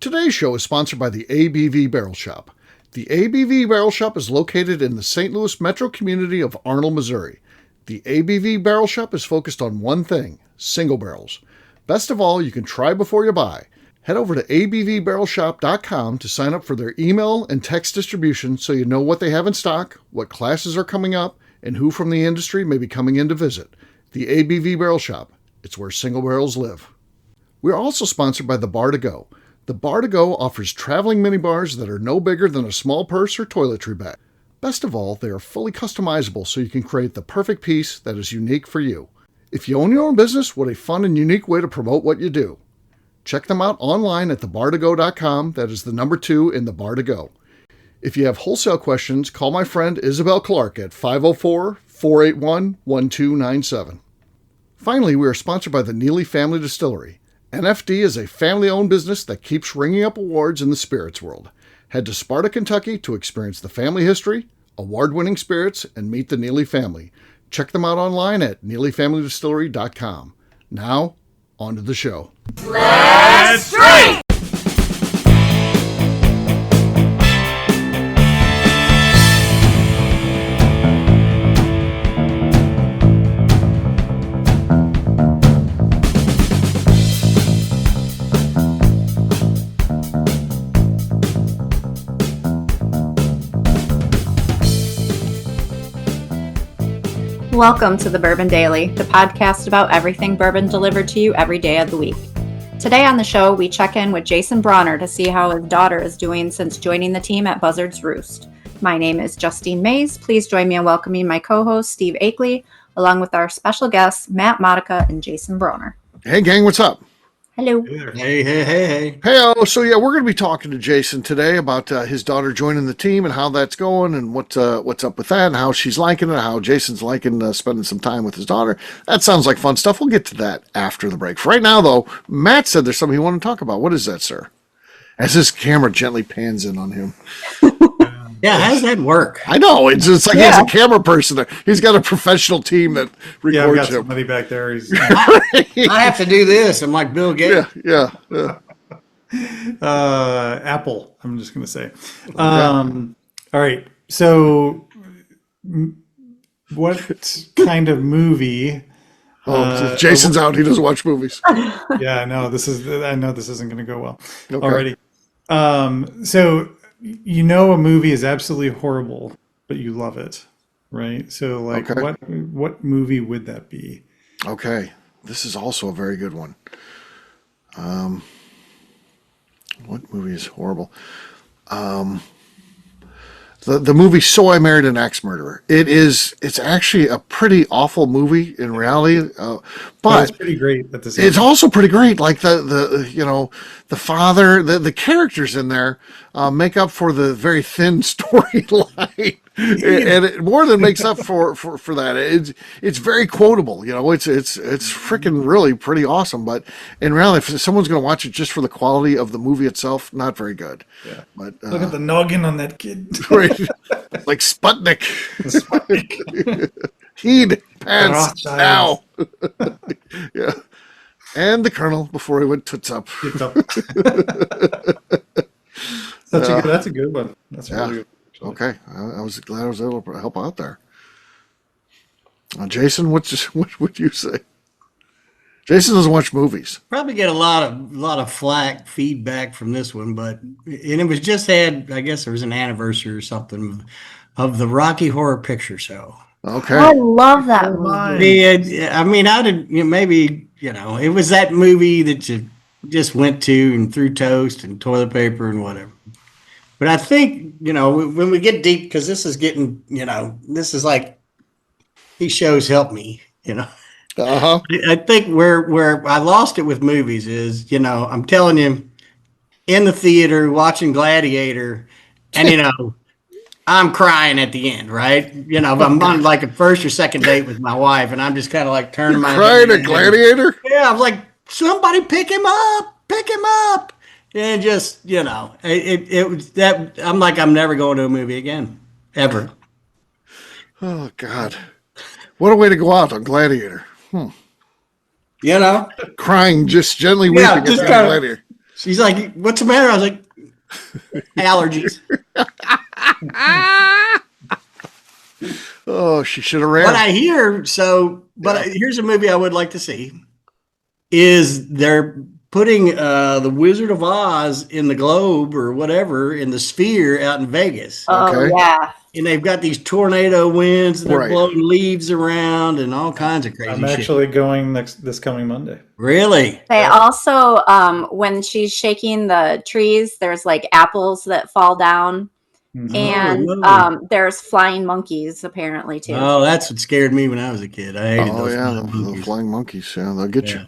Today's show is sponsored by the ABV Barrel Shop. The ABV Barrel Shop is located in the St. Louis metro community of Arnold, Missouri. The ABV Barrel Shop is focused on one thing, single barrels. Best of all, you can try before you buy. Head over to abvbarrelshop.com to sign up for their email and text distribution so you know what they have in stock, what classes are coming up, and who from the industry may be coming in to visit. The ABV Barrel Shop. It's where single barrels live. We're also sponsored by the Bar to Go. The Bar to Go offers traveling minibars that are no bigger than a small purse or toiletry bag. Best of all, they are fully customizable so you can create the perfect piece that is unique for you. If you own your own business, what a fun and unique way to promote what you do. Check them out online at thebar2go.com. That is the number 2 in the Bar to Go. If you have wholesale questions, call my friend Isabel Clark at 504-481-1297. Finally, we are sponsored by the Neely Family Distillery. NFD is a family-owned business that keeps ringing up awards in the spirits world. Head to Sparta, Kentucky to experience the family history, award-winning spirits, and meet the Neely family. Check them out online at neelyfamilydistillery.com. Now, on to the show. Let's drink! Welcome to the Bourbon Daily, the podcast about everything bourbon delivered to you every day of the week. Today on the show, we check in with Jason Bronner to see how his daughter is doing since joining the team at Buzzard's Roost. My name is Justine Mays. Please join me in welcoming my co-host, Steve Akeley, along with our special guests, Matt Modica and Jason Bronner. Hey, gang, what's up? Hello. Hey. Hey, so yeah, we're going to be talking to Jason today about his daughter joining the team and how that's going and what's up with that and how she's liking it, how Jason's liking spending some time with his daughter. That sounds like fun stuff. We'll get to that after the break. For right now, though, Matt said there's something he wanted to talk about. What is that, sir? As his camera gently pans in on him. Yeah, how does that work? I know. It's like he has a camera person. He's got a professional team that records I've got him. somebody back there. I have to do this. I'm like Bill Gates. Yeah. Apple, I'm just going to say. All right. So what kind of movie? Jason's out. He doesn't watch movies. Yeah, I know this isn't going to go well Okay. already. So you know a movie is absolutely horrible, but you love it, right? So like what movie would that be? Okay. This is also a very good one. What movie is horrible? The movie So I Married an Axe Murderer. It's actually a pretty awful movie in reality, but it's pretty great at the same it's time. also pretty great. Like the father, the characters in there make up for the very thin storyline, and it more than makes up for that. It's very quotable. It's freaking really pretty awesome. But in reality, if someone's going to watch it just for the quality of the movie itself, not very good. Yeah. But Look at the noggin on that kid. like Sputnik. Heed pants now. Yeah. And the Colonel before he went toots up. That's a good one. That's really good. Okay. I was glad I was able to help out there. Jason, what would you say? Jason doesn't watch movies. Probably get a lot of flack feedback from this one, but it was just I guess there was an anniversary or something of the Rocky Horror Picture Show. Okay. I love that movie. I mean, it was that movie that you just went to and threw toast and toilet paper and whatever. But I think, when we get deep, because this is getting, this is like, these shows help me, Uh-huh. I think where I lost it with movies is, I'm telling you, in the theater watching Gladiator, and I'm crying at the end, right? I'm on like a first or second date with my wife, and I'm just kind of like turning my crying head. at Gladiator? Yeah, I was like, somebody pick him up, and just it was that. I'm like, I'm never going to a movie again, ever. Oh God, what a way to go out on Gladiator. Crying, just gently weeping at Gladiator. She's like, "What's the matter?" I was like, "Allergies." Oh, she should have ran. What I hear, here's a movie I would like to see. Is they're putting the Wizard of Oz in the globe or whatever in the sphere out in Vegas. Oh, yeah. And they've got these tornado winds and they're blowing leaves around and all kinds of crazy shit. I'm actually going this coming Monday. Really? They also, when she's shaking the trees, there's like apples that fall down. And there's flying monkeys apparently too. Oh, that's what scared me when I was a kid. I hated those the flying monkeys. Yeah, they'll get you.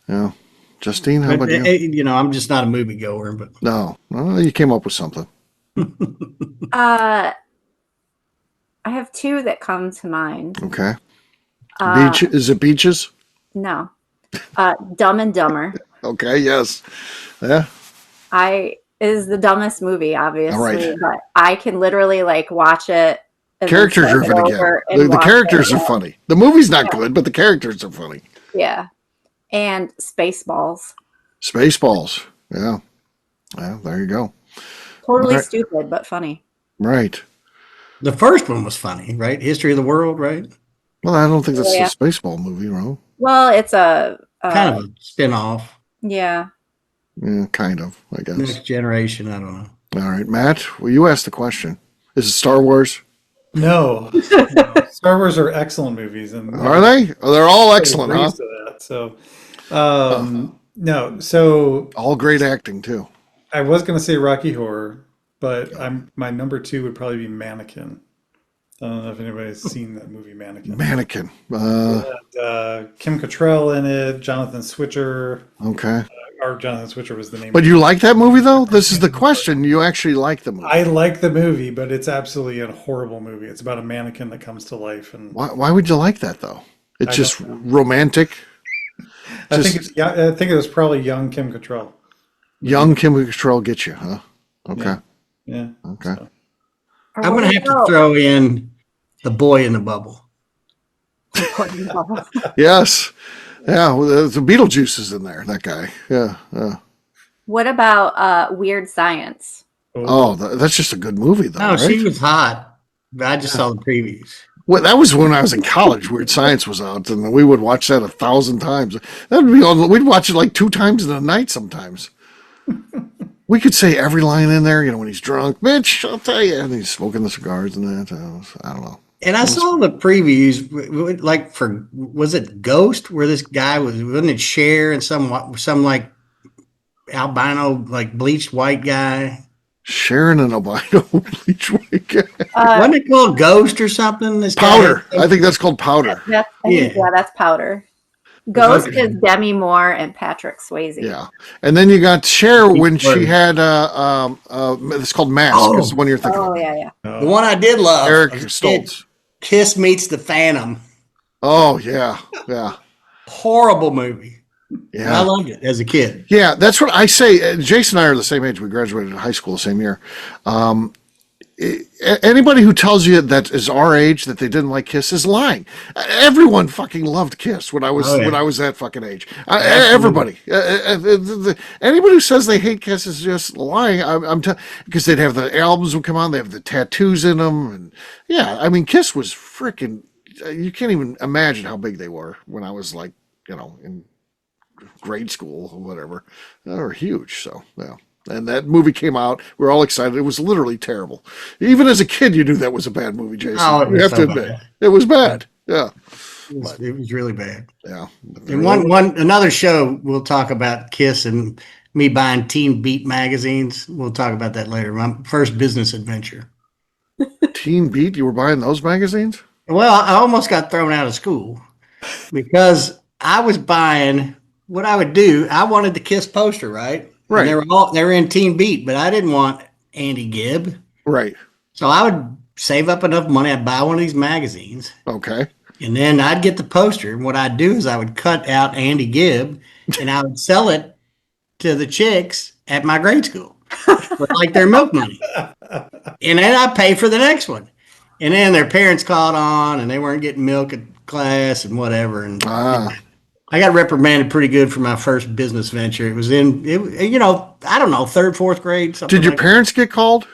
Yeah. Justine, how about you? You know, I'm just not a movie goer, but no, you came up with something. I have two that come to mind. Okay. Is it Beaches? No. Dumb and Dumber. Okay. Yes. Yeah. Is the dumbest movie, obviously, right. but I can literally like watch it. Characters are funny. The characters are funny. The movie's not good, but the characters are funny. Yeah. And Spaceballs. Spaceballs. Yeah. Yeah, there you go. Totally stupid, but funny. Right. The first one was funny, right? History of the World, right? Well, I don't think that's a Spaceball movie, right? Well, it's a kind of a spin-off. Yeah. Yeah, kind of, I guess. Next Generation, I don't know. All right, Matt, well, you asked the question. Is it Star Wars? No. Star Wars are excellent movies. And are they? Oh, they're all excellent, huh? So, no. So all great acting, too. I was going to say Rocky Horror, but my number 2 would probably be Mannequin. I don't know if anybody's seen that movie, Mannequin. Mannequin. Kim Cattrall in it, Jonathan Switcher. Okay. Or Jonathan Switcher was the name. But you like that movie, though? This is the question. You actually like the movie. I like the movie, but it's absolutely a horrible movie. It's about a mannequin that comes to life. And why would you like that, though? It's just romantic. I think it was probably young Kim Cattrall. Young Kim Cattrall gets you, huh? Okay. Yeah. Okay. So. I'm going to have to throw in The Boy in the Bubble. Yes. Yeah, the Beetlejuice is in there, that guy. Yeah. What about Weird Science? Oh, that's just a good movie, though. No, right? She was hot. I just saw the previews. Well, that was when I was in college. Weird Science was out, and we would watch that 1,000 times. That'd be on. We'd watch it like 2 times in a night sometimes. We could say every line in there, when he's drunk. Bitch, I'll tell you. And he's smoking the cigars and that. I don't know. And I saw the previews, like was it Ghost, where this guy wasn't it Cher and some like albino, like bleached white guy? Sharon and albino bleached white guy. Wasn't it called Ghost or something? This Powder. I think that's called Powder. That's Powder. Ghost is Demi Moore and Patrick Swayze. Yeah. And then you got Cher when she had it's called Mask is the one you're thinking of. Oh, yeah. The one I did love. Eric Stoltz. Kiss Meets the Phantom. Oh, yeah. Yeah. Horrible movie. Yeah. I loved it as a kid. Yeah, that's what I say. Jason and I are the same age. We graduated high school the same year. Anybody who tells you that is our age that they didn't like Kiss is lying. Everyone fucking loved Kiss when I was that fucking age. Everybody. Anybody who says they hate Kiss is just lying. Because they'd have the albums would come on, they have the tattoos in them, and yeah, I mean Kiss was freaking. You can't even imagine how big they were when I was like in grade school or whatever. They were huge. So yeah. And that movie came out. We were all excited. It was literally terrible. Even as a kid, you knew that was a bad movie, Jason. Oh, you have to admit. It was bad. Yeah. It was really bad. Yeah. And another show we'll talk about Kiss and me buying Teen Beat magazines. We'll talk about that later. My first business adventure. Teen Beat? You were buying those magazines? Well, I almost got thrown out of school because I was buying what I would do. I wanted the Kiss poster, right? Right. And they were in Teen Beat, but I didn't want Andy Gibb. Right. So I would save up enough money. I'd buy one of these magazines. Okay. And then I'd get the poster. And what I'd do is I would cut out Andy Gibb and I would sell it to the chicks at my grade school for like their milk money. And then I'd pay for the next one. And then their parents called on and they weren't getting milk at class and whatever. And I got reprimanded pretty good for my first business venture. It was I don't know, third, fourth grade. Something Did your like parents get called?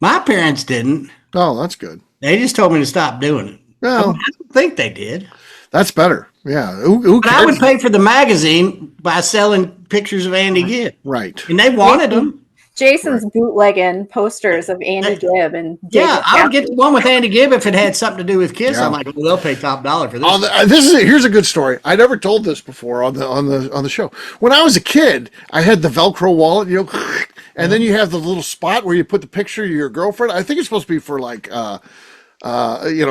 My parents didn't. Oh, that's good. They just told me to stop doing it. I Well, don't think they did. that's better. Yeah. Who But cares? I would pay for the magazine by selling pictures of Andy Gibb. Right. And they wanted them. Jason's bootlegging posters of Andy Gibb and Yeah, David I would get Cassidy. the one with Andy Gibb if it had something to do with Kiss. Yeah. I'm like, well, they'll pay top dollar for this. Here's a good story. I never told this before on the show. When I was a kid, I had the Velcro wallet, and then you have the little spot where you put the picture of your girlfriend. I think it's supposed to be for like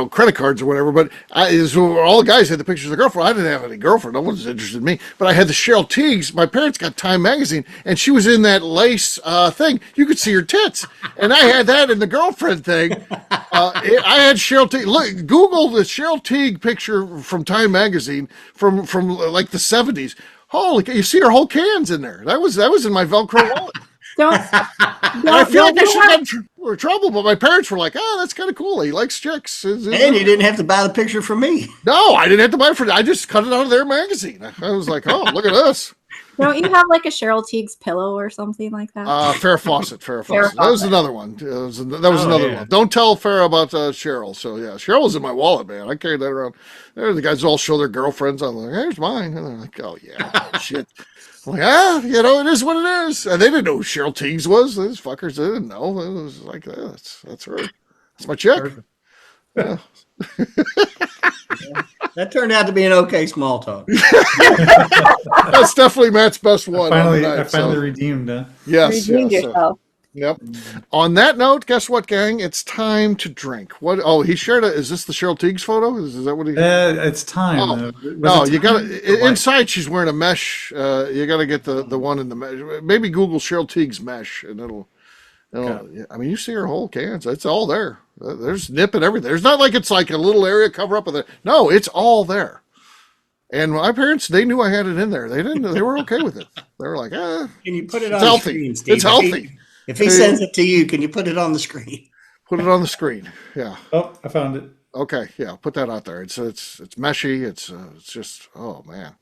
credit cards or whatever. But all the guys had the pictures of the girlfriend. I didn't have any girlfriend. No one's interested in me. But I had the Cheryl Tiegs. My parents got Time magazine, and she was in that lace thing. You could see her tits, and I had that in the girlfriend thing. I had Cheryl Teague. Look, Google the Cheryl Teague picture from Time magazine from like the 70s. Holy, you see her whole cans in there. That was in my Velcro wallet. I feel like I should have gotten trouble, but my parents were like, "Oh, that's kind of cool. He likes chicks." And you didn't have to buy the picture from me. No, I didn't have to buy it I just cut it out of their magazine. I was like, "Oh, look at this." Don't you have like a Cheryl Teague's pillow or something like that? Farrah Fawcett. That was another one. That was another one. Don't tell Farrah about Cheryl. So yeah, Cheryl was in my wallet, man. I carried that around. There, the guys all show their girlfriends. I'm like, "Here's mine," and they're like, "Oh yeah, shit." I'm like, it is what it is. And they didn't know who Cheryl Teagues was. These fuckers, they didn't know. It was like, that's her. That's my chick. Yeah. That turned out to be an okay small talk. That's definitely Matt's best one. I finally redeemed. Yes. Redeemed yourself. Yep. On that note, guess what, gang? It's time to drink. What? Oh, he shared it. Is this the Cheryl Teagues photo? Is that what he? It's time. Oh. No, you got to. Inside, she's wearing a mesh. You got to get the one in the mesh. Maybe Google Cheryl Teagues mesh, and it'll. Okay. I mean, you see her whole cans. It's all there. There's nip and everything. There's not like it's like a little area cover up with it. No, it's all there. And my parents, they knew I had it in there. They didn't. They were okay with it. They were like, Can you put it on the healthy. Screen, Steve? It's healthy. If he sends it to you, can you put it on the screen? Put it on the screen. Yeah. Oh, I found it. Okay. Yeah. Put that out there. It's meshy. It's just, oh man.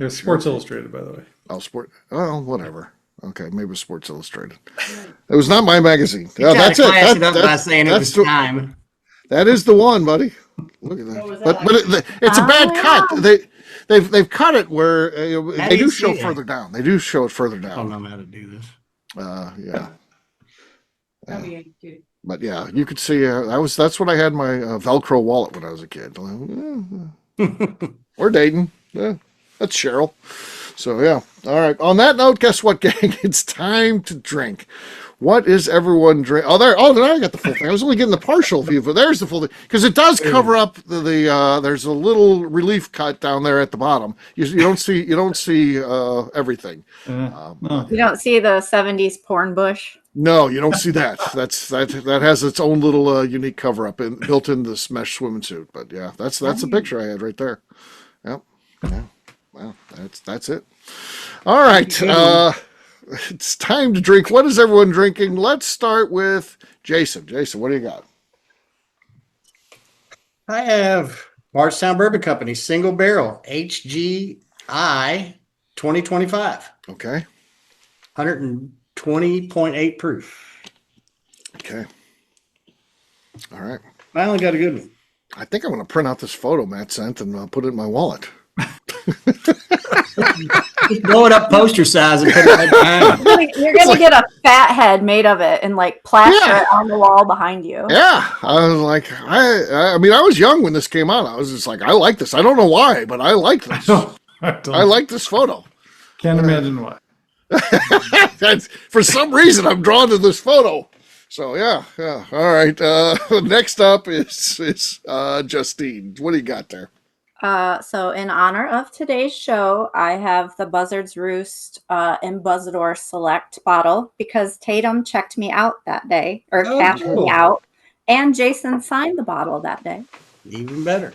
It was Sports Illustrated, by the way. Oh, well, whatever. Okay, maybe Sports Illustrated. It was not my magazine. That's it. By saying it was time. That is the one, buddy. Look at that. But it's a bad cut. They've cut it where they do show further down. They do show it further down. I don't know how to do this. Yeah. But yeah, you could see that's what I had my Velcro wallet when I was a kid. We're dating. Yeah, that's Cheryl. So yeah. All right. On that note, guess what, gang? It's time to drink. What is everyone drink? There I got the full thing. I was only getting the partial view, but there's the full thing because it does cover up the there's a little relief cut down there at the bottom. You don't see everything. You don't see the 70s porn bush. No, you don't see that. That has its own little unique cover up built in this mesh swimming suit. But yeah, that's the picture I had right there. Yep. Yeah. Well, that's it. All right. It's time to drink. What is everyone drinking? Let's start with Jason. Jason, what do you got? I have Bardstown Bourbon Company Single Barrel HGI 2025. Okay. 120.8 proof. Okay. All right. I only got a good one. I think I'm going to print out this photo Matt sent and put it in my wallet. Just blow it up poster size and put it right behind. You're going to get a fat head made of it and like plaster it on the wall behind you. Yeah. I was like, I mean, I was young when this came out. I was just like, I like this. I don't know why, but I like this. I like this photo. Can't imagine why. For some reason, I'm drawn to this photo. So yeah. All right. Next up is Justine. What do you got there? So in honor of today's show, I have the Buzzard's Roost Ambassador Select bottle because Tatum checked me out that day, or cashed me out, and Jason signed the bottle that day. Even better.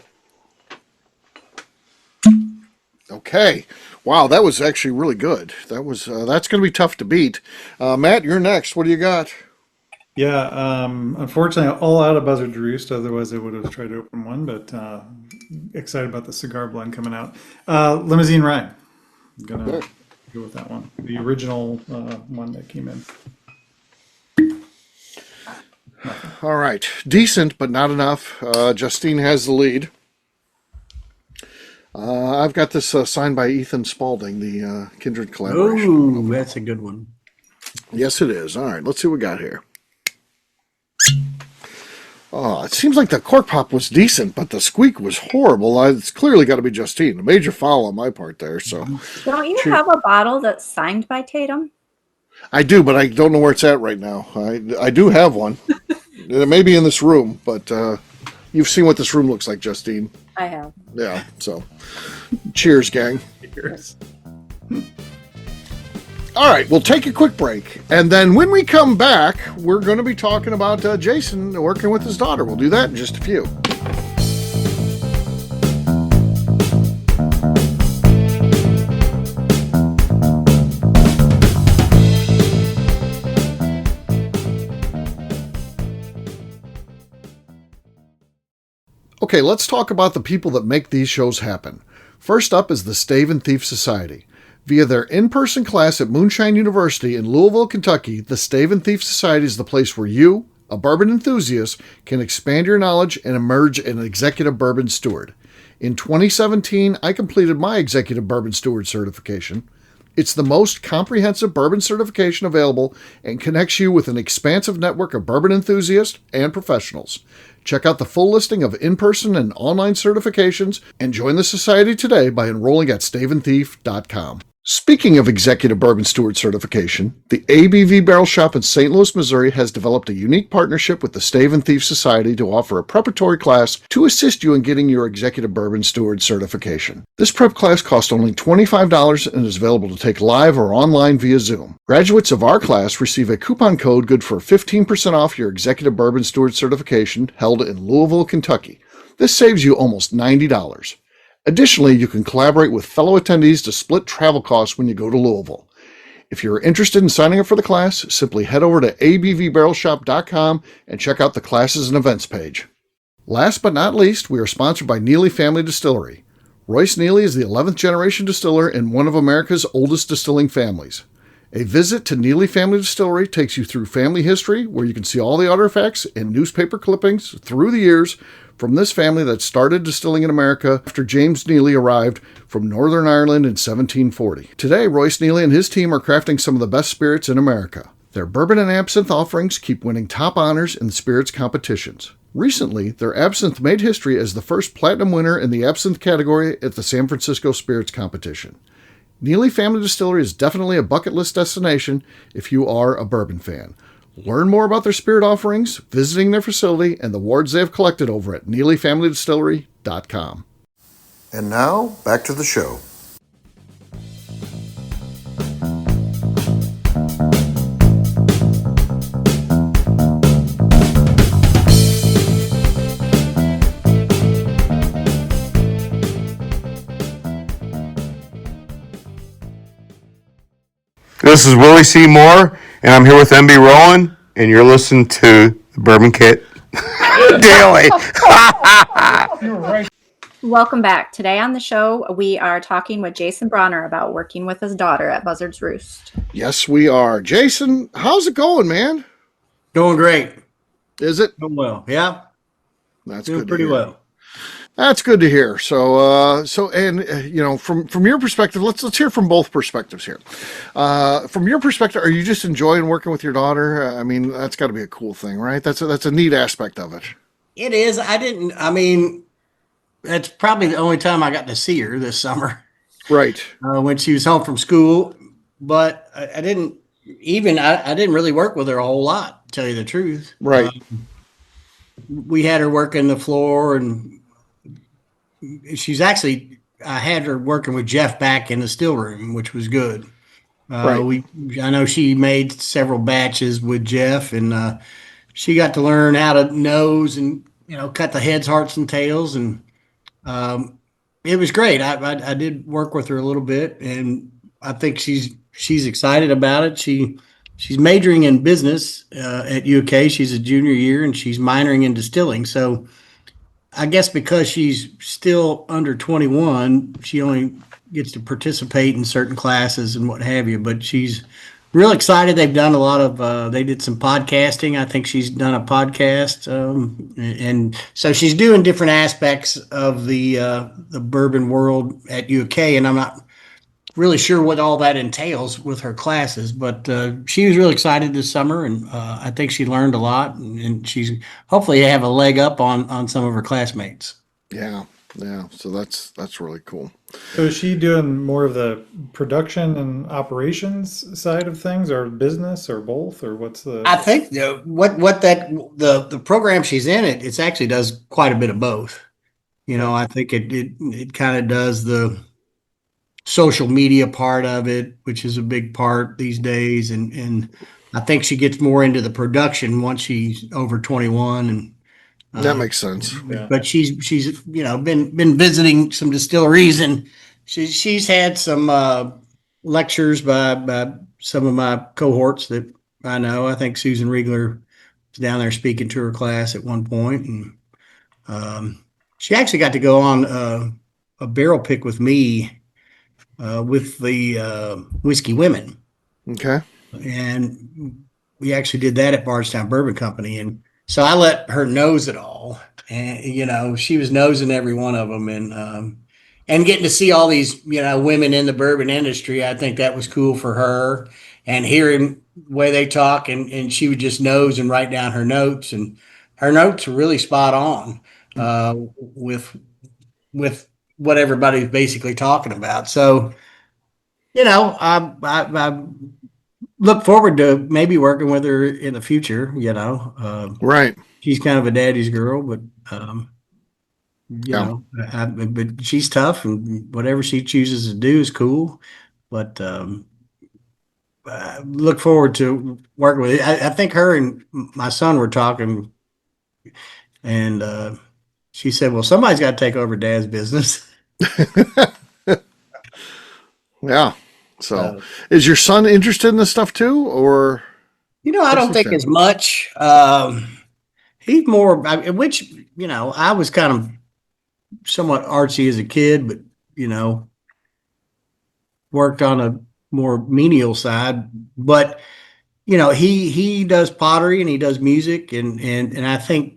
Okay. Wow, that was actually really good. That's going to be tough to beat. Matt, you're next. What do you got? Yeah, unfortunately, all out of Buzzard Roost. Otherwise, I would have tried to open one. But excited about the cigar blend coming out. Limousine Rye. I'm gonna go with that one. The original one that came in. All right. Decent, but not enough. Justine has the lead. I've got this signed by Ethan Spalding, the Kindred collaboration. Ooh, that's a good one. Yes, it is. All right. Let's see what we got here. Oh, it seems like the cork pop was decent, but the squeak was horrible. It's clearly got to be Justine. A major foul on my part there. So, Don't you have a bottle that's signed by Tatum? I do, but I don't know where it's at right now. I do have one. It may be in this room, but you've seen what this room looks like, Justine. I have. Yeah. So, cheers, gang. Cheers. All right, we'll take a quick break. And then when we come back, we're going to be talking about Jason working with his daughter. We'll do that in just a few. Okay, let's talk about the people that make these shows happen. First up is the Stave and Thief Society. Via their in-person class at Moonshine University in Louisville, Kentucky, the Stave and Thief Society is the place where you, a bourbon enthusiast, can expand your knowledge and emerge an executive bourbon steward. In 2017, I completed my executive bourbon steward certification. It's the most comprehensive bourbon certification available and connects you with an expansive network of bourbon enthusiasts and professionals. Check out the full listing of in-person and online certifications and join the society today by enrolling at staveandthief.com. Speaking of executive bourbon steward certification, the ABV Barrel Shop in St. Louis, Missouri has developed a unique partnership with the Stave and Thief Society to offer a preparatory class to assist you in getting your executive bourbon steward certification. This prep class costs only $25 and is available to take live or online via Zoom. Graduates of our class receive a coupon code good for 15% off your executive bourbon steward certification held in Louisville, Kentucky. This saves you almost $90. Additionally, you can collaborate with fellow attendees to split travel costs when you go to Louisville. If you're interested in signing up for the class, simply head over to abvbarrelshop.com and check out the classes and events page. Last but not least, we are sponsored by Neely Family Distillery. Royce Neely is the 11th generation distiller in one of America's oldest distilling families. A visit to Neely Family Distillery takes you through family history, where you can see all the artifacts and newspaper clippings through the years from this family that started distilling in America after James Neely arrived from Northern Ireland in 1740. Today, Royce Neely and his team are crafting some of the best spirits in America. Their bourbon and absinthe offerings keep winning top honors in the spirits competitions. Recently, their absinthe made history as the first platinum winner in the absinthe category at the San Francisco Spirits Competition. Neely Family Distillery is definitely a bucket list destination if you are a bourbon fan. Learn more about their spirit offerings, visiting their facility, and the awards they have collected over at NeelyFamilyDistillery.com. And now, back to the show. This is Willie C. Moore, and I'm here with MB Rowan, and you're listening to the Bourbon Kit Daily. Welcome back. Today on the show, we are talking with Jason Bronner about working with his daughter at Buzzard's Roost. Yes, we are. Jason, how's it going, man? Going great. Is it? Doing well. Yeah. That's Doing good. pretty well. That's good to hear. So, from your perspective, let's hear from both perspectives here. From your perspective, are you just enjoying working with your daughter? I mean, that's got to be a cool thing, right? That's a neat aspect of it. It is. That's probably the only time I got to see her this summer. Right. When she was home from school, but I didn't really work with her a whole lot, to tell you the truth. Right. We had her working the floor, and I had her working with Jeff back in the still room, which was good. Right. I know she made several batches with Jeff, and she got to learn how to nose and, cut the heads, hearts, and tails. And it was great. I did work with her a little bit, and I think she's excited about it. She she's majoring in business at UK. She's a junior year, and she's minoring in distilling. So I guess because she's still under 21, she only gets to participate in certain classes and what have you. But she's real excited. They've done a lot of. They did some podcasting. I think she's done a podcast, and so she's doing different aspects of the bourbon world at UK. And I'm not really sure what all that entails with her classes, but she was really excited this summer, and I think she learned a lot, and she's hopefully have a leg up on some of her classmates. Yeah, yeah. So that's really cool. So is she doing more of the production and operations side of things, or business, or both, or what's the? I think the program she's in, it actually does quite a bit of both. I think it kind of does the social media part of it, which is a big part these days, and I think she gets more into the production once she's over 21, and That makes sense. Yeah. but she's been visiting some distilleries, and she's had some lectures by some of my cohorts that I know. I think Susan Riegler was down there speaking to her class at one point, and she actually got to go on a barrel pick with me with the Whiskey Women, Okay. and we actually did that at Bardstown Bourbon Company, and so I let her nose it all, and she was nosing every one of them, and getting to see all these women in the bourbon industry. I think that was cool for her, and hearing the way they talk, and she would just nose and write down her notes, and her notes were really spot on with what everybody's basically talking about. So, I look forward to maybe working with her in the future. Right. She's kind of a daddy's girl, but Yeah. but she's tough, and whatever she chooses to do is cool. But I look forward to working with it. I think her and my son were talking, and she said, "Well, somebody's got to take over Dad's business." Yeah. So, is your son interested in this stuff too, or? I don't think as much. He's more, which, I was kind of somewhat artsy as a kid, but, worked on a more menial side. But, he does pottery, and he does music, and I think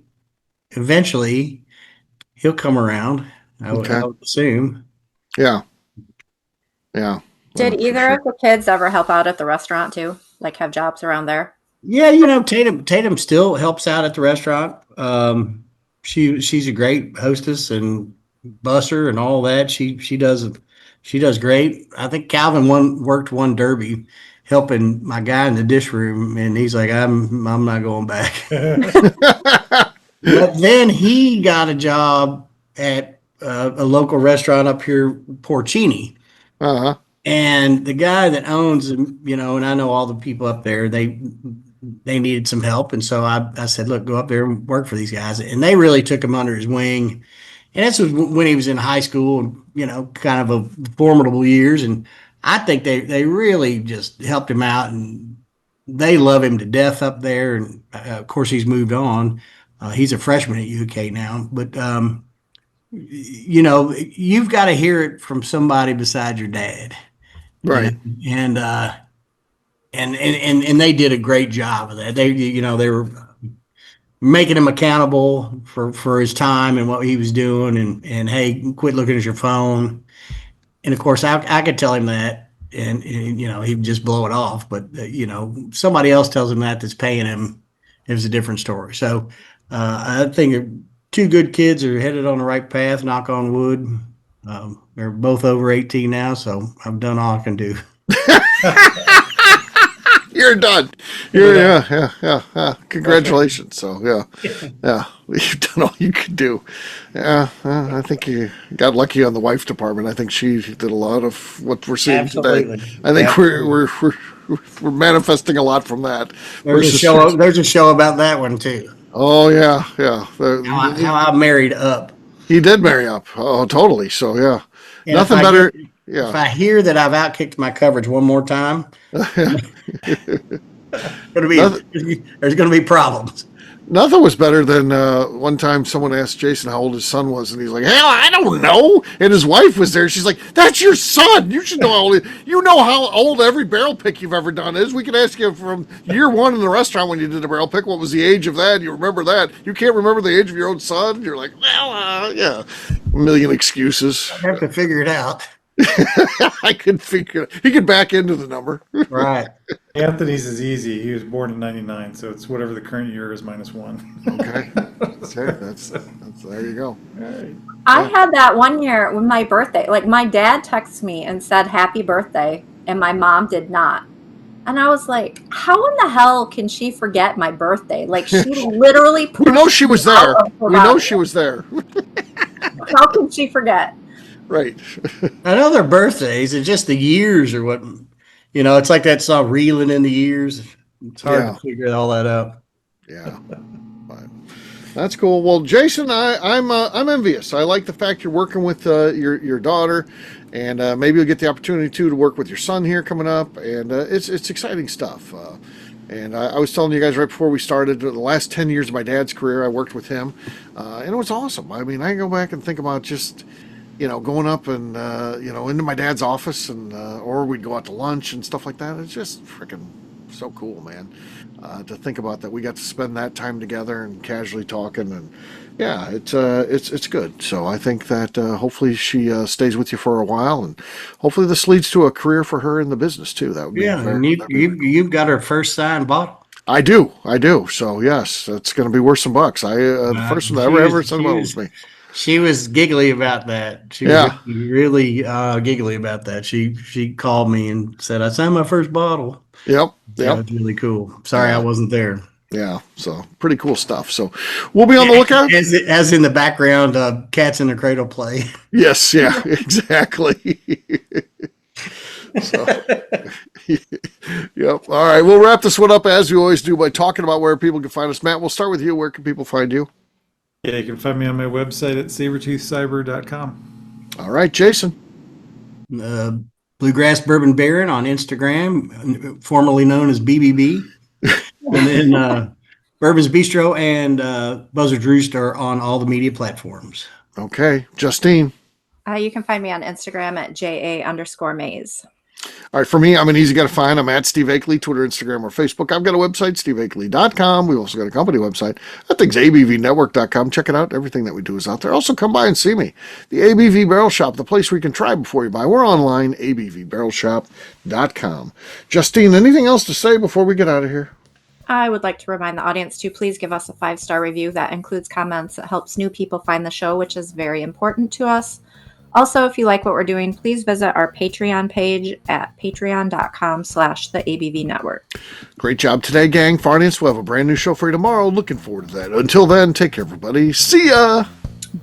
eventually he'll come around. I would assume. Yeah. Yeah. Did For either sure. of the kids ever help out at the restaurant too? Like have jobs around there? Yeah, Tatum still helps out at the restaurant. She's a great hostess and busser and all that. She does great. I think Calvin worked one derby helping my guy in the dish room, and he's like, I'm not going back. But then he got a job at a local restaurant up here, Porcini. Uh-huh. And the guy that owns, and I know all the people up there, they needed some help. And so I said, look, go up there and work for these guys. And they really took him under his wing. And this was when he was in high school, and, kind of a formidable years. And I think they really just helped him out, and they love him to death up there. And of course, he's moved on. He's a freshman at UK now, but, you've got to hear it from somebody besides your dad. Right. And they did a great job of that. They were making him accountable for his time and what he was doing, and hey, quit looking at your phone. And of course, I could tell him that, and he'd just blow it off. But somebody else tells him that's paying him, it was a different story. So I think two good kids are headed on the right path. Knock on wood. They're both over 18 now, so I've done all I can do. You're done. Yeah. Congratulations. So yeah, you've done all you could do. Yeah, I think you got lucky on the wife department. I think she did a lot of what we're seeing Absolutely. today. I think we're manifesting a lot from that. There's a show about that one too. Oh yeah. How I married up. He did marry up. Oh, totally. So yeah, And nothing if I better. If I hear that I've outkicked my coverage one more time, There's going to be problems. Nothing was better than one time someone asked Jason how old his son was, and he's like, "Hell, I don't know." And his wife was there. She's like, "That's your son. You should know how old. You know how old every barrel pick you've ever done is. We can ask you from year one in the restaurant when you did a barrel pick. What was the age of that? You remember that? You can't remember the age of your own son." You're like, "Well, yeah, a million excuses." I have to figure it out. I could figure it. He could back into the number. Right. Anthony's is easy. He was born in '99, so it's whatever the current year is minus 1. Okay, that's there you go. I had that one year with my birthday. Like, my dad texted me and said happy birthday, and my mom did not. And I was like, how in the hell can she forget my birthday? Like, she literally We know she was there. We know she was there. How can she forget? Right. I know their birthdays. It's just the years or what. It's like that song, Reeling in the Years. It's hard to figure all that out. Yeah. But that's cool. Well, Jason, I'm envious. I like the fact you're working with your daughter, and maybe you'll get the opportunity to work with your son here coming up. And it's exciting stuff. And I was telling you guys right before we started, the last 10 years of my dad's career, I worked with him, and it was awesome. I mean, I go back and think about just going up and, into my dad's office and, or we'd go out to lunch and stuff like that. It's just freaking so cool, man. To think about that. We got to spend that time together and casually talking, and yeah, it's good. So I think that, hopefully she, stays with you for a while, and hopefully this leads to a career for her in the business too. That would be and you've got her first signed bottle. I do. So yes, it's going to be worth some bucks. The first one that ever signed a bottle was me. She was giggly about that. She was really giggly about that. She called me and said, "I signed my first bottle." Yep. That was really cool. Sorry, I wasn't there. Yeah, so pretty cool stuff. So we'll be on the lookout. As in the background, Cats in the Cradle play. Yes, yeah, exactly. So, yep. All right, we'll wrap this one up as we always do by talking about where people can find us. Matt, we'll start with you. Where can people find you? Yeah, you can find me on my website at sabertoothcyber.com. All right, Jason. Bluegrass Bourbon Baron on Instagram, formerly known as BBB. And then Bourbon's Bistro and Buzzard Roost are on all the media platforms. Okay. Justine. You can find me on Instagram at JA_Maze. All right, for me, I'm an easy guy to find. I'm at Steve Akeley, Twitter, Instagram, or Facebook. I've got a website, steveakeley.com. We've also got a company website. That thing's abvnetwork.com. Check it out. Everything that we do is out there. Also, come by and see me. The ABV Barrel Shop, the place where you can try before you buy. We're online, abvbarrelshop.com. Justine, anything else to say before we get out of here? I would like to remind the audience to please give us a 5-star review. That includes comments. That helps new people find the show, which is very important to us. Also, if you like what we're doing, please visit our Patreon page at patreon.com/the ABV Network. Great job today, gang. For audience, we'll have a brand new show for you tomorrow. Looking forward to that. Until then, take care, everybody. See ya.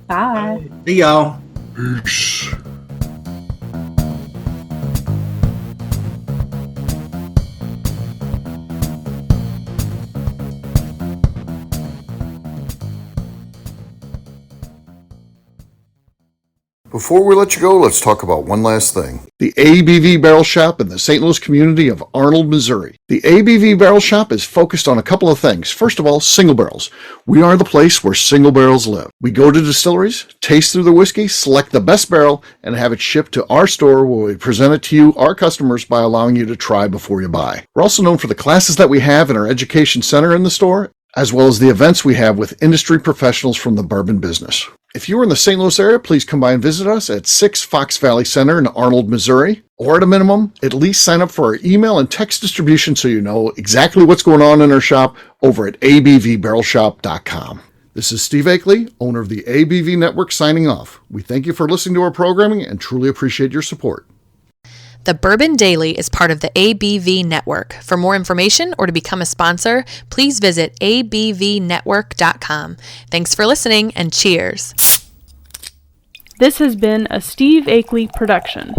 Bye. See y'all. Peace. Before we let you go, let's talk about one last thing. The ABV Barrel Shop in the St. Louis community of Arnold, Missouri. The ABV Barrel Shop is focused on a couple of things. First of all, single barrels. We are the place where single barrels live. We go to distilleries, taste through the whiskey, select the best barrel, and have it shipped to our store where we present it to you, our customers, by allowing you to try before you buy. We're also known for the classes that we have in our education center in the store, as well as the events we have with industry professionals from the bourbon business. If you are in the St. Louis area, please come by and visit us at 6 Fox Valley Center in Arnold, Missouri. Or at a minimum, at least sign up for our email and text distribution so you know exactly what's going on in our shop over at abvbarrelshop.com. This is Steve Akeley, owner of the ABV Network, signing off. We thank you for listening to our programming and truly appreciate your support. The Bourbon Daily is part of the ABV Network. For more information or to become a sponsor, please visit abvnetwork.com. Thanks for listening and cheers. This has been a Steve Akeley production.